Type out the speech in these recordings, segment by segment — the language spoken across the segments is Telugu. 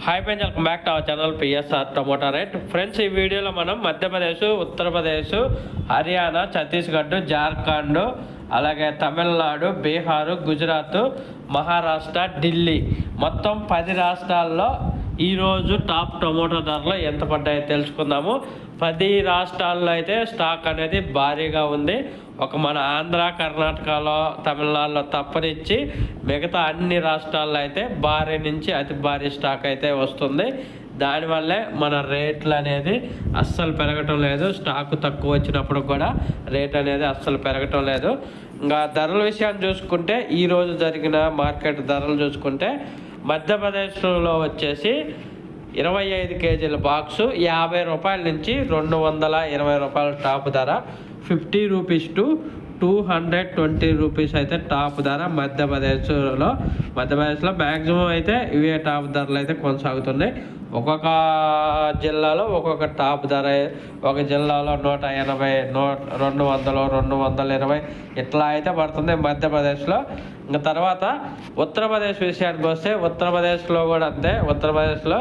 Hi friends, welcome back to our channel PSR tomato rate. Friends, ఈ వీడియోలో మనం మధ్యప్రదేశ్, ఉత్తరప్రదేశ్, హర్యానా, ఛత్తీస్గఢ్, జార్ఖండ్, అలాగే తమిళనాడు, బీహారు, గుజరాత్, మహారాష్ట్ర, ఢిల్లీ మొత్తం 10 రాష్ట్రాల్లో ఈరోజు టాప్ టమోటా ధరలు ఎంత పడ్డాయో తెలుసుకుందాము. 10 రాష్ట్రాల్లో అయితే స్టాక్ అనేది భారీగా ఉంది. ఒక మన ఆంధ్ర, కర్ణాటకలో, తమిళనాడులో తప్పనిచ్చి మిగతా అన్ని రాష్ట్రాల్లో అయితే భారీ నుంచి అతి భారీ స్టాక్ అయితే వస్తుంది. దానివల్లే మన రేట్లు అనేది అస్సలు పెరగటం లేదు. స్టాక్ తక్కువ వచ్చినప్పుడు కూడా రేట్ అనేది అస్సలు పెరగటం లేదు. ఇంకా ధరల విషయాన్ని చూసుకుంటే ఈరోజు జరిగిన మార్కెట్ ధరలు చూసుకుంటే మధ్యప్రదేశ్లో వచ్చేసి 25 కేజీల బాక్సు 50 రూపాయల నుంచి 220 రూపాయల టాప్ ధర. 50 రూపీస్ టు 220 రూపీస్ అయితే టాప్ ధర మధ్యప్రదేశ్లో మ్యాక్సిమం అయితే ఇవే టాప్ ధరలు అయితే కొనసాగుతున్నాయి. ఒక్కొక్క జిల్లాలో ఒక్కొక్క టాప్ ధర. ఒక జిల్లాలో 180, 200, 220 ఇట్లా అయితే పడుతుంది మధ్యప్రదేశ్లో. ఇంకా తర్వాత ఉత్తరప్రదేశ్ విషయానికి వస్తే ఉత్తరప్రదేశ్లో కూడా అంతే. ఉత్తరప్రదేశ్లో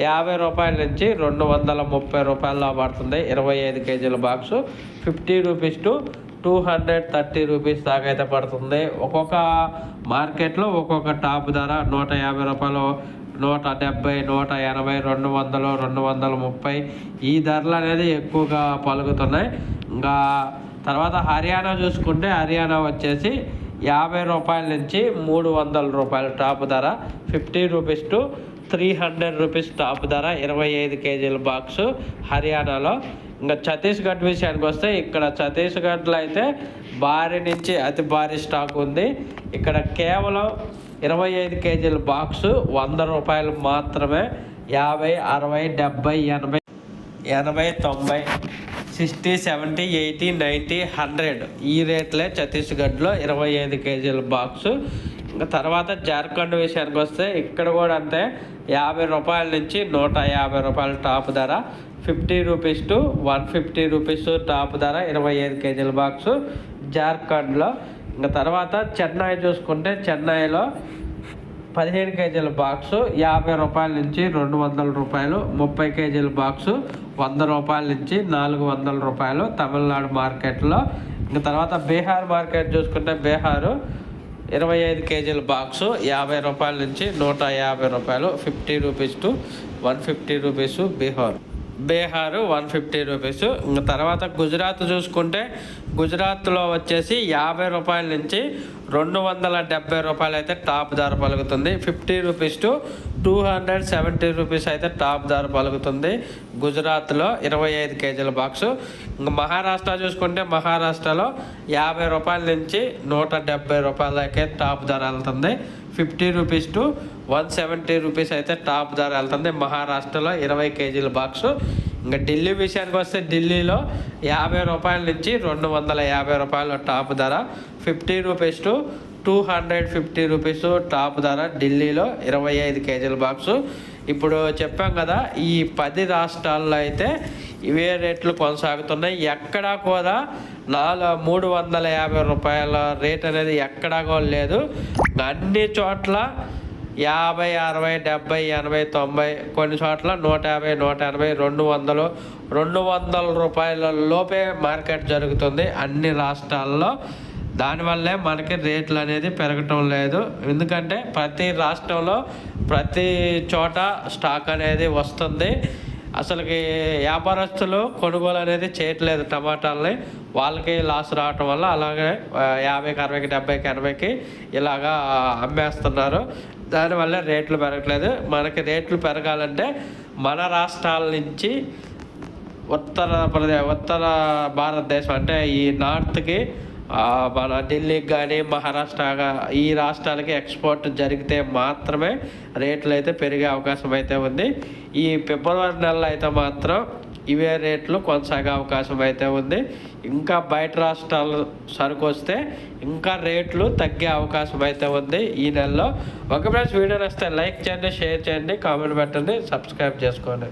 50 రూపాయల నుంచి 230 రూపాయల్లో పడుతుంది 25 కేజీల బాక్సు. 50 రూపీస్ టు 230 రూపీస్ దాకా అయితే పడుతుంది. ఒక్కొక్క మార్కెట్లో ఒక్కొక్క టాప్ ధర 150 రూపాయలు, 170, 180, 200, 230 ఈ ధరలు అనేది ఎక్కువగా పలుకుతున్నాయి. ఇంకా తర్వాత హర్యానా చూసుకుంటే హర్యానా వచ్చేసి 50 రూపాయల నుంచి 300 రూపాయల టాప్ ధర. 50 రూపీస్ టు 300 రూపీస్ టాప్ ధర 25 కేజీల బాక్సు హర్యానాలో. ఇంకా ఛత్తీస్గఢ్ విషయానికి వస్తే ఇక్కడ ఛత్తీస్గఢ్లో అయితే భారీ నుంచి అతి భారీ స్టాక్ ఉంది. ఇక్కడ కేవలం 25 కేజీల బాక్సు 100 రూపాయలు మాత్రమే. 50, 60, 70, 80, 90, 60, 70, 80, 90, 100 ఈ రేట్లే ఛత్తీస్గఢ్లో 25 కేజీల బాక్సు. ఇంకా తర్వాత జార్ఖండ్ విషయానికి వస్తే ఇక్కడ కూడా అంతే. 50 రూపాయల నుంచి 150 రూపాయల టాప్ ధర. 50 రూపీస్ టు 150 రూపీస్ టాప్ ధర 25 కేజీల బాక్సు జార్ఖండ్లో. ఇంకా తర్వాత చెన్నై చూసుకుంటే చెన్నైలో 15 కేజీల బాక్సు 50 రూపాయల నుంచి 200 రూపాయలు. 30 కేజీల బాక్సు 100 రూపాయల నుంచి 400 రూపాయలు తమిళనాడు మార్కెట్లో. ఇంకా తర్వాత బీహార్ మార్కెట్ చూసుకుంటే బీహారు 25 కేజీల బాక్సు 50 రూపాయల నుంచి 150 రూపాయలు. 50 rupees to 150 rupees Bihar 150 rupees. ఇంకా తర్వాత గుజరాత్ చూసుకుంటే గుజరాత్లో వచ్చేసి 50 రూపాయల నుంచి 270 రూపాయలు అయితే టాప్ ధర పలుకుతుంది. 50 రూపీస్ టు 270 రూపీస్ అయితే టాప్ ధర పలుకుతుంది గుజరాత్లో 25 కేజీల బాక్సు. ఇంకా మహారాష్ట్ర చూసుకుంటే మహారాష్ట్రలో 50 రూపాయల నుంచి 170 రూపాయలకే టాప్ ధర వెళ్తుంది. 50 రూపీస్ టు 170 రూపీస్ అయితే టాప్ ధర వెళ్తుంది మహారాష్ట్రలో 20 కేజీల బాక్సు. ఇంకా ఢిల్లీ విషయానికి వస్తే ఢిల్లీలో 50 రూపాయల నుంచి 250 రూపాయల టాప్ ధర. 50 రూపీస్ టు 250 రూపీస్ టాప్ ధర ఢిల్లీలో 25 కేజీల బాక్సు. ఇప్పుడు చెప్పాం కదా, ఈ 10 రాష్ట్రాల్లో అయితే ఇవే రేట్లు కొనసాగుతున్నాయి. ఎక్కడా కూడా 350 రూపాయల రేట్ అనేది ఎక్కడా కూడా లేదు. అన్ని చోట్ల 50, 60, 70, 80, 90 కొన్ని చోట్ల 150, 180, 200 రూపాయల లోపే మార్కెట్ జరుగుతుంది అన్ని రాష్ట్రాల్లో. దానివల్లే మనకి రేట్లు అనేది పెరగటం లేదు. ఎందుకంటే ప్రతి రాష్ట్రంలో ప్రతి చోట స్టాక్ అనేది వస్తుంది. అసలుకి వ్యాపారస్తులు కొనుగోలు అనేది చేయట్లేదు టమాటాలని. వాళ్ళకి లాస్ రావటం వల్ల అలాగే 50కి, 60కి, 70కి, 80కి ఇలాగా అమ్మేస్తున్నారు. దానివల్ల రేట్లు పెరగట్లేదు. మనకి రేట్లు పెరగాలంటే మన రాష్ట్రాల నుంచి ఉత్తర భారతదేశం అంటే ఈ నార్త్కి మన ఢిల్లీకి కానీ మహారాష్ట్ర ఈ రాష్ట్రాలకి ఎక్స్పోర్ట్ జరిగితే మాత్రమే రేట్లు అయితే పెరిగే అవకాశం అయితే ఉంది. ఈ ఫిబ్రవరి నెలలో అయితే మాత్రం ఇవే రేట్లు కొనసాగే అవకాశం అయితే ఉంది. ఇంకా బయట రాష్ట్రాలు సరుకు వస్తే ఇంకా రేట్లు తగ్గే అవకాశం అయితే ఉంది ఈ నెలలో. ఒక ఫ్రెండ్స్, వీడియో నచ్చితే లైక్ చేయండి, షేర్ చేయండి, కామెంట్ పెట్టండి, సబ్స్క్రైబ్ చేసుకోండి.